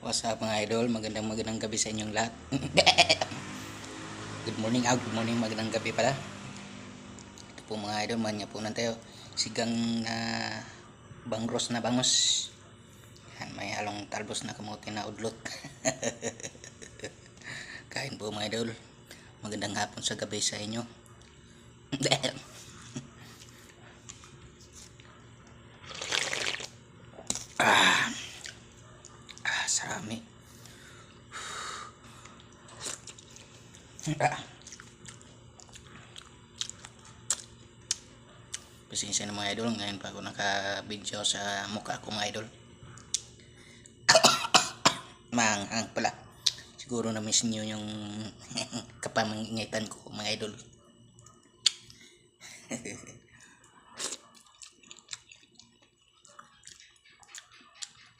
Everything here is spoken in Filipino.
What's up mga idol? Magandang gabi sa inyong lahat. Good morning, magandang gabi pala. Ito po mga idol, manyapunan tayo. Sigang na bangros na bangos. Yan, may halong talbos na kamote na udlot. Kain po mga idol. Magandang hapon sa gabi sa inyo. Sarami. Pasensya na mga idol, ngayon pa ako naka-video sa mukha ko mga idol. Maanghang pala. Siguro na miss nyo yung kapamangingitan ko mga idol.